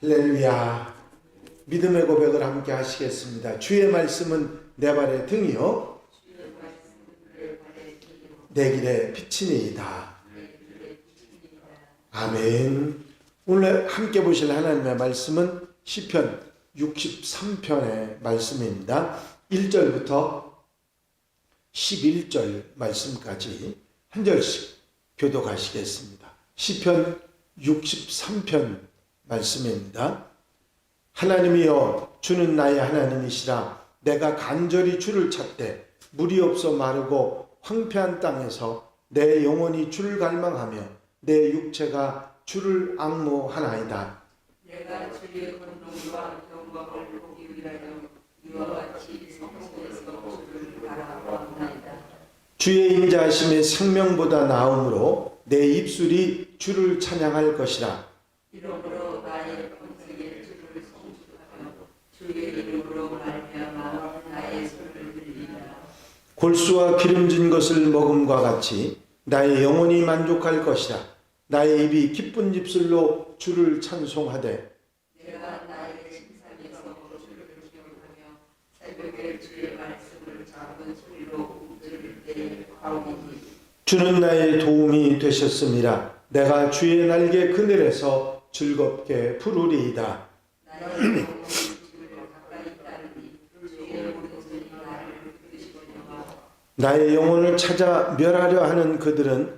할렐루야. 믿음의 고백을 함께 하시겠습니다. 주의 말씀은 내 발의 등이요 내 길의 빛이니이다. 아멘. 오늘 함께 보실 하나님의 말씀은 시편 63편의 말씀입니다. 1절부터 11절 말씀까지 한 절씩 교독하시겠습니다. 시편 63편 말씀입니다. 하나님이여, 주는 나의 하나님이시라. 내가 간절히 주를 찾되 물이 없어 마르고 황폐한 땅에서 내 영혼이 주를 갈망하며 내 육체가 주를 앙모하나이다. 내가 주의 권능과 영광을 보기 위하여 이와 같이 성소에서 주를 바라보았나이다. 주의 인자하심이 생명보다 나음으로 내 입술이 주를 찬양할 것이라. 이러므로 나의 평생에 주를 성축하며 주의 이름으로 말미암아 나의 손을 들리라. 골수와 기름진 것을 먹음과 같이 나의 영혼이 만족할 것이라. 나의 입이 기쁜 입술로 주를 찬송하되 내가 나의 침상에서 주를 기억하며 새벽에 주의 말씀을 작은 소리로 움직일 때에 가오리니. 주는 나의 도움이 되셨음이라. 내가 주의 날개 그늘에서 즐겁게 부르리이다. 나의 영혼이 주를 가까이 따르니 주의 오른손이 나를 붙드시려니와. 나의 영혼을 찾아 멸하려 하는 그들은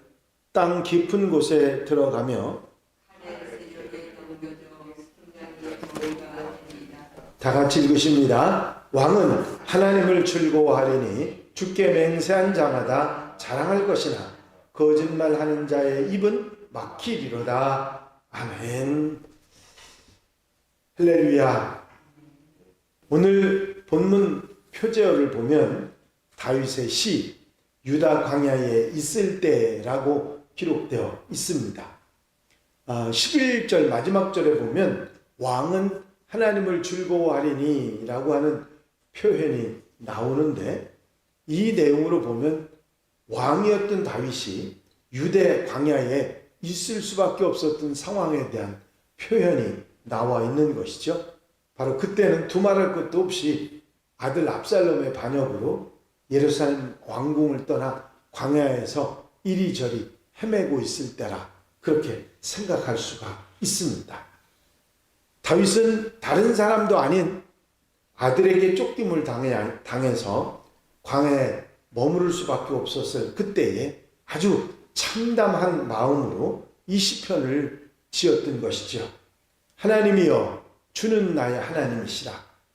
땅 깊은 곳에 들어가며 다 같이 읽으십니다. 왕은 하나님을 즐거워하리니 주께 맹세한 자마다 자랑할 것이나 거짓말하는 자의 입은 막히리로다. 아멘. 할렐루야. 오늘 본문 표제어를 보면 다윗의 시 유다 광야에 있을 때라고 기록되어 있습니다. 11절 마지막 절에 보면 왕은 하나님을 즐거워하리니 라고 하는 표현이 나오는데, 이 내용으로 보면 왕이었던 다윗이 유대 광야에 있을 수밖에 없었던 상황에 대한 표현이 나와 있는 것이죠. 바로 그때는 두말할 것도 없이 아들 압살롬의 반역으로 예루살렘 왕궁을 떠나 광야에서 이리저리 헤매고 있을 때라 그렇게 생각할 수가 있습니다. 다윗은 다른 사람도 아닌 아들에게 쫓김을 당해서 광야에 머무를 수밖에 없었을 그때에 아주 참담한 마음으로 이 시편을 지었던 것이죠. 하나님이여, 주는 나의 하나님이시라.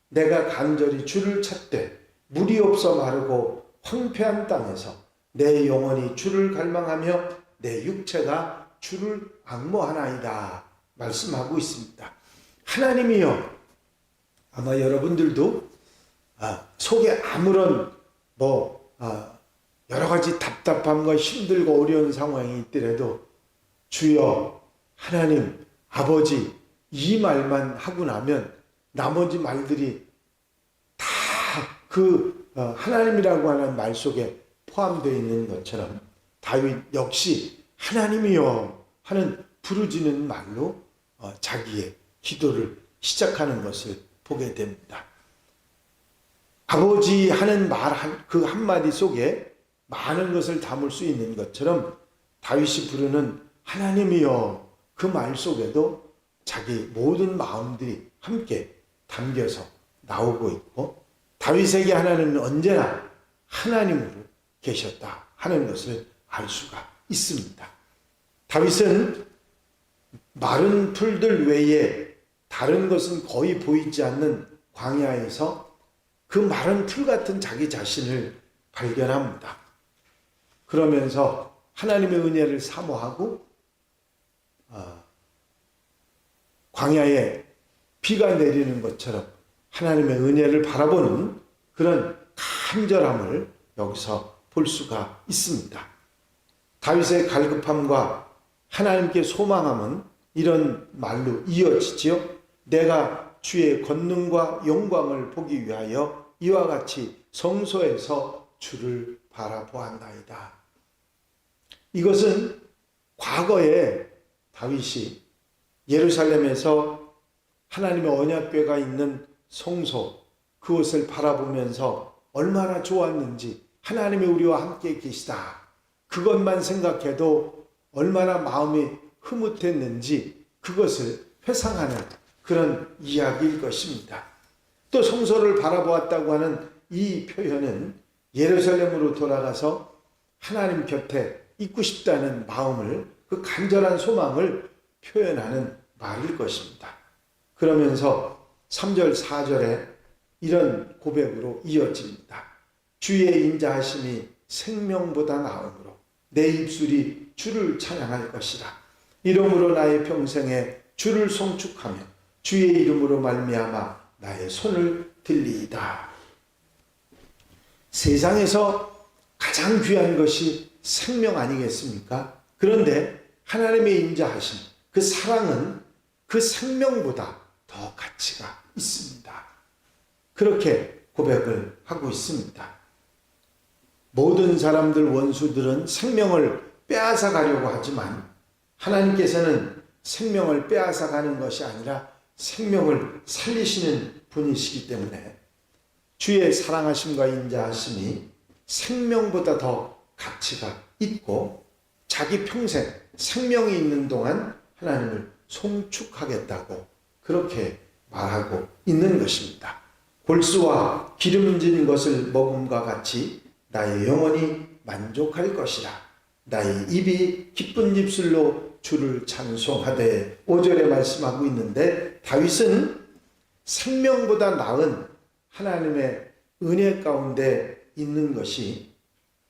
내가 간절히 주를 찾되 물이 없어 마르고 황폐한 땅에서 내 영혼이 주를 갈망하며 내 육체가 주를 앙모하나이다 말씀하고 있습니다. 하나님이여, 아마 여러분들도 속에 아무런 여러 가지 답답함과 힘들고 어려운 상황이 있더라도 주여, 하나님, 아버지 이 말만 하고 나면 나머지 말들이 다 그 하나님이라고 하는 말 속에 포함되어 있는 것처럼 다윗 역시 하나님이여 하는 부르짖는 말로 자기의 기도를 시작하는 것을 보게 됩니다. 아버지 하는 말 그 한마디 속에 많은 것을 담을 수 있는 것처럼 다윗이 부르는 하나님이여 그 말 속에도 자기 모든 마음들이 함께 담겨서 나오고 있고, 다윗에게 하나님은 언제나 하나님으로 계셨다 하는 것을 알 수가 있습니다. 다윗은 마른 풀들 외에 다른 것은 거의 보이지 않는 광야에서 그 마른 풀 같은 자기 자신을 발견합니다. 그러면서 하나님의 은혜를 사모하고 광야에 비가 내리는 것처럼 하나님의 은혜를 바라보는 그런 간절함을 여기서 볼 수가 있습니다. 다윗의 갈급함과 하나님께 소망함은 이런 말로 이어지지요. 내가 주의 권능과 영광을 보기 위하여 이와 같이 성소에서 주를 바라보았나이다. 이것은 과거에 다윗이 예루살렘에서 하나님의 언약궤가 있는 성소, 그것을 바라보면서 얼마나 좋았는지, 하나님이 우리와 함께 계시다, 그것만 생각해도 얼마나 마음이 흐뭇했는지 그것을 회상하는 그런 이야기일 것입니다. 또 성소를 바라보았다고 하는 이 표현은 예루살렘으로 돌아가서 하나님 곁에 있고 싶다는 마음을, 그 간절한 소망을 표현하는 말일 것입니다. 그러면서 3절 4절에 이런 고백으로 이어집니다. 주의 인자하심이 생명보다 나음으로 내 입술이 주를 찬양할 것이라. 이러므로 나의 평생에 주를 송축하며 주의 이름으로 말미암아 나의 손을 들리이다. 세상에서 가장 귀한 것이 생명 아니겠습니까? 그런데 하나님의 인자하심, 그 사랑은 그 생명보다 더 가치가 있습니다. 그렇게 고백을 하고 있습니다. 모든 사람들, 원수들은 생명을 빼앗아 가려고 하지만 하나님께서는 생명을 빼앗아 가는 것이 아니라 생명을 살리시는 분이시기 때문에 주의 사랑하심과 인자하심이 생명보다 더 가치가 있고, 자기 평생 생명이 있는 동안 하나님을 송축하겠다고 그렇게 말하고 있는 것입니다. 골수와 기름진 것을 먹음과 같이 나의 영혼이 만족할 것이라. 나의 입이 기쁜 입술로 주를 찬송하되, 5절에 말씀하고 있는데, 다윗은 생명보다 나은 하나님의 은혜 가운데 있는 것이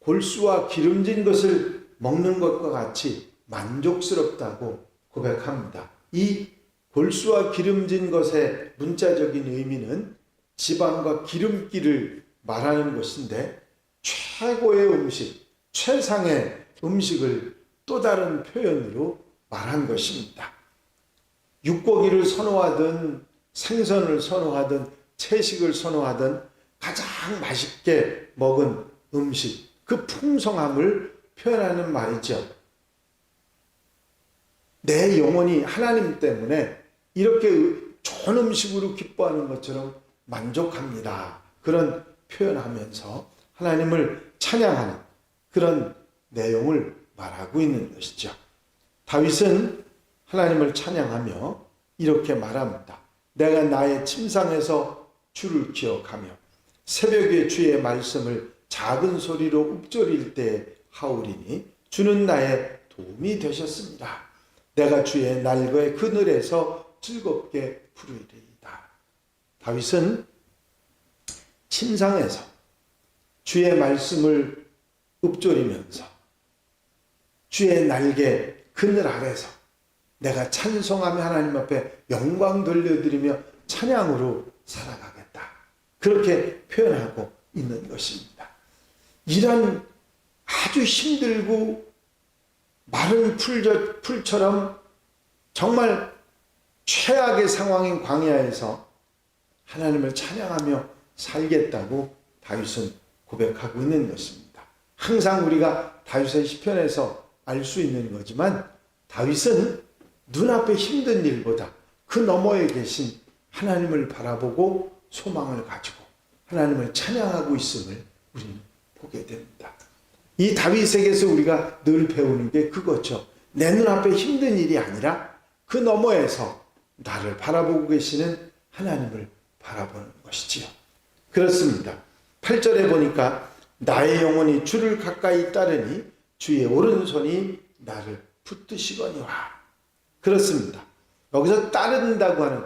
골수와 기름진 것을 먹는 것과 같이 만족스럽다고 고백합니다. 이 골수와 기름진 것의 문자적인 의미는 지방과 기름기를 말하는 것인데, 최고의 음식, 최상의 음식을 또 다른 표현으로 말한 것입니다. 육고기를 선호하든 생선을 선호하든 채식을 선호하든 가장 맛있게 먹은 음식, 그 풍성함을 표현하는 말이죠. 내 영혼이 하나님 때문에 이렇게 좋은 음식으로 기뻐하는 것처럼 만족합니다. 그런 표현하면서 하나님을 찬양하는 그런 내용을 말하고 있는 것이죠. 다윗은 하나님을 찬양하며 이렇게 말합니다. 내가 나의 침상에서 주를 기억하며 새벽에 주의 말씀을 작은 소리로 읊조릴 때 하오리니 주는 나의 도움이 되셨습니다. 내가 주의 날거의 그늘에서 즐겁게 부르리이다. 다윗은 침상에서 주의 말씀을 읊조리면서 주의 날개 그늘 아래서 내가 찬송하며 하나님 앞에 영광 돌려드리며 찬양으로 살아가겠다. 그렇게 표현하고 있는 것입니다. 이런 아주 힘들고 마른 풀처럼 정말 최악의 상황인 광야에서 하나님을 찬양하며 살겠다고 다윗은 고백하고 있는 것입니다. 항상 우리가 다윗의 시편에서 알 수 있는 거지만, 다윗은 눈앞에 힘든 일보다 그 너머에 계신 하나님을 바라보고 소망을 가지고 하나님을 찬양하고 있음을 우리는 보게 됩니다. 이 다윗에게서 우리가 늘 배우는 게 그거죠. 내 눈앞에 힘든 일이 아니라 그 너머에서 나를 바라보고 계시는 하나님을 바라보는 것이지요. 그렇습니다. 8절에 보니까 나의 영혼이 주를 가까이 따르니 주의 오른손이 나를 붙드시거니와. 그렇습니다. 여기서 따른다고 하는,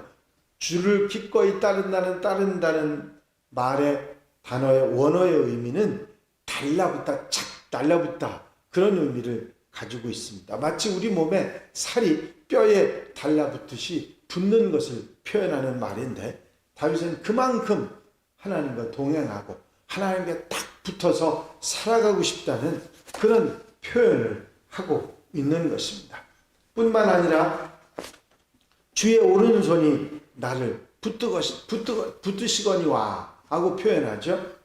주를 기꺼이 따른다는 말의 단어의 원어의 의미는 달라붙다, 착 달라붙다, 그런 의미를 가지고 있습니다. 마치 우리 몸에 살이 뼈에 달라붙듯이 붙는 것을 표현하는 말인데, 다윗은 그만큼 하나님과 동행하고 하나님께 딱 붙어서 살아가고 싶다는 그런 표현을 하고 있는 것입니다. 뿐만 아니라 주의 오른손이 나를 붙드시거니와 하고 표현하죠.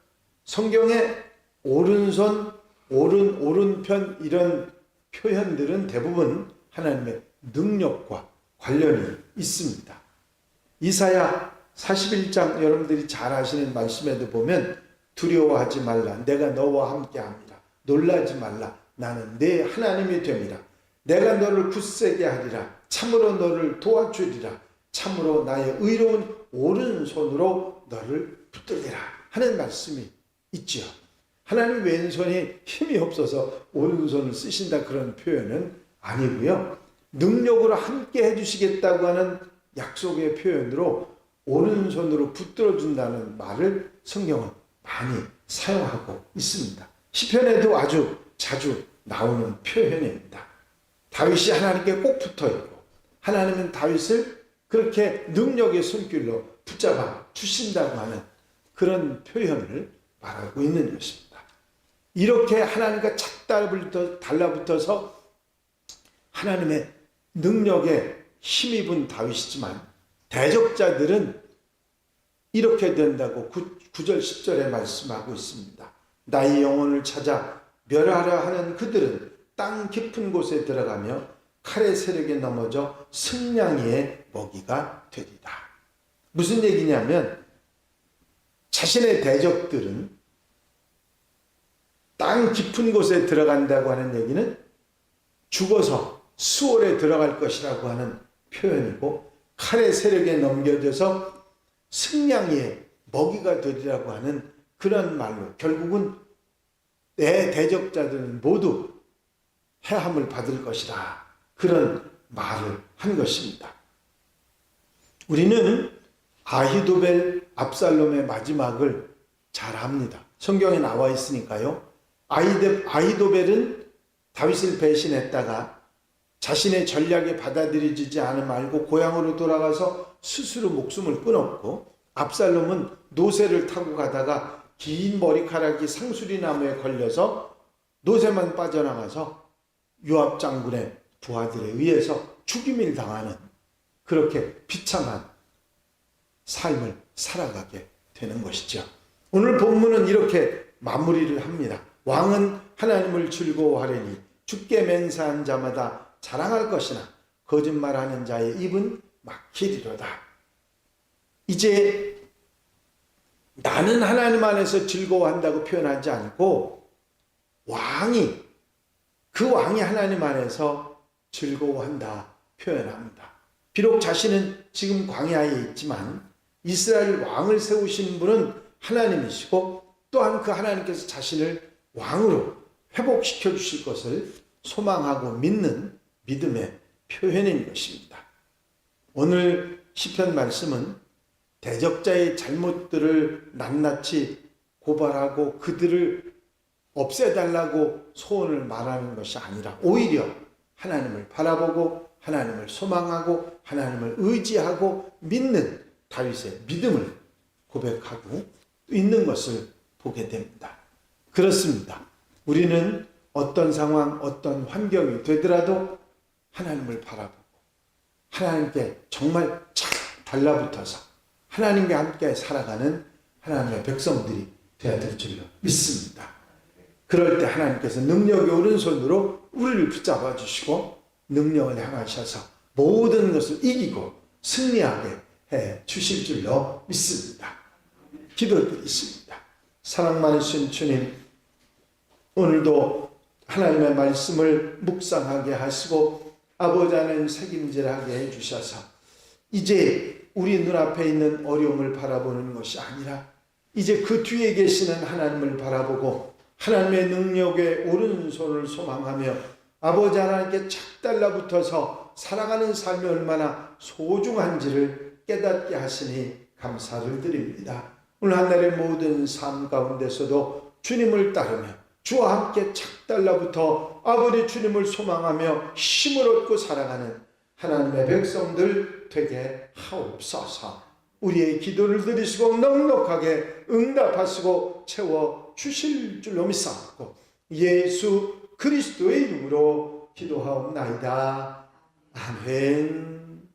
성경에 오른손, 오른편 이런 표현들은 대부분 하나님의 능력과 관련이 있습니다. 이사야 41장 여러분들이 잘 아시는 말씀에도 보면 두려워하지 말라. 내가 너와 함께함이라. 놀라지 말라. 나는 네 하나님이 됨이라. 내가 너를 굳세게 하리라. 참으로 너를 도와주리라. 참으로 나의 의로운 오른손으로 너를 붙들리라 하는 말씀이 있지요. 하나님 왼손이 힘이 없어서 오른손을 쓰신다 그런 표현은 아니고요. 능력으로 함께 해주시겠다고 하는 약속의 표현으로 오른손으로 붙들어준다는 말을 성경은 많이 사용하고 있습니다. 시편에도 아주 자주 나오는 표현입니다. 다윗이 하나님께 꼭 붙어있고 하나님은 다윗을 그렇게 능력의 손길로 붙잡아 주신다고 하는 그런 표현을 말하고 있는 것입니다. 이렇게 하나님과 착 달라붙어서 하나님의 능력에 힘입은 다윗이지만 대적자들은 이렇게 된다고 9절 10절에 말씀하고 있습니다. 나의 영혼을 찾아 멸하려 하는 그들은 땅 깊은 곳에 들어가며 칼의 세력에 넘어져 승냥이의 먹이가 되리라. 무슨 얘기냐면 자신의 대적들은 땅 깊은 곳에 들어간다고 하는 얘기는 죽어서 수월에 들어갈 것이라고 하는 표현이고 칼의 세력에 넘겨져서 승냥이의 먹이가 되리라고 하는 그런 말로 결국은 내 대적자들은 모두 해함을 받을 것이다. 그런 말을 한 것입니다. 우리는 아히도벨 압살롬의 마지막을 잘 압니다. 성경에 나와 있으니까요. 아히도벨은 다윗을 배신했다가 자신의 전략에 받아들여지지 않음 알고 고향으로 돌아가서 스스로 목숨을 끊었고 압살롬은 노새를 타고 가다가 긴 머리카락이 상수리 나무에 걸려서 노새만 빠져나가서 요압 장군의 부하들에 의해서 죽임을 당하는 그렇게 비참한 삶을 살아가게 되는 것이죠. 오늘 본문은 이렇게 마무리를 합니다. 왕은 하나님을 즐거워하려니 주께 맹세한 자마다 자랑할 것이나 거짓말하는 자의 입은 막히리로다. 이제 나는 하나님 안에서 즐거워한다고 표현하지 않고 그 왕이 하나님 안에서 즐거워한다 표현합니다. 비록 자신은 지금 광야에 있지만 이스라엘 왕을 세우신 분은 하나님이시고 또한 그 하나님께서 자신을 왕으로 회복시켜 주실 것을 소망하고 믿는 믿음의 표현인 것입니다. 오늘 시편 말씀은 대적자의 잘못들을 낱낱이 고발하고 그들을 없애달라고 소원을 말하는 것이 아니라 오히려 하나님을 바라보고 하나님을 소망하고 하나님을 의지하고 믿는 다윗의 믿음을 고백하고 있는 것을 보게 됩니다. 그렇습니다. 우리는 어떤 상황, 어떤 환경이 되더라도 하나님을 바라보고 하나님께 정말 착 달라붙어서 하나님과 함께 살아가는 하나님의 백성들이 되어야 될 줄로 믿습니다. 그럴 때 하나님께서 능력의 오른손으로 우리를 붙잡아 주시고 능력을 행하셔서 모든 것을 이기고 승리하게 해 주실 줄로 믿습니다. 기도드리겠습니다. 사랑 많으신 주님, 오늘도 하나님의 말씀을 묵상하게 하시고 아버지 안에 책임질하게 해주셔서 이제 우리 눈앞에 있는 어려움을 바라보는 것이 아니라 이제 그 뒤에 계시는 하나님을 바라보고 하나님의 능력의 오른손을 소망하며 아버지 하나님께 착 달라붙어서 살아가는 삶이 얼마나 소중한지를 깨닫게 하시니 감사를 드립니다. 오늘 한날의 모든 삶 가운데서도 주님을 따르며 주와 함께 착 달라붙어 아버지 주님을 소망하며 힘을 얻고 살아가는 하나님의 백성들 되게 하옵소서. 우리의 기도를 들으시고 넉넉하게 응답하시고 채워 주실 줄로 믿사옵고 예수 그리스도의 이름으로 기도하옵나이다. 아멘.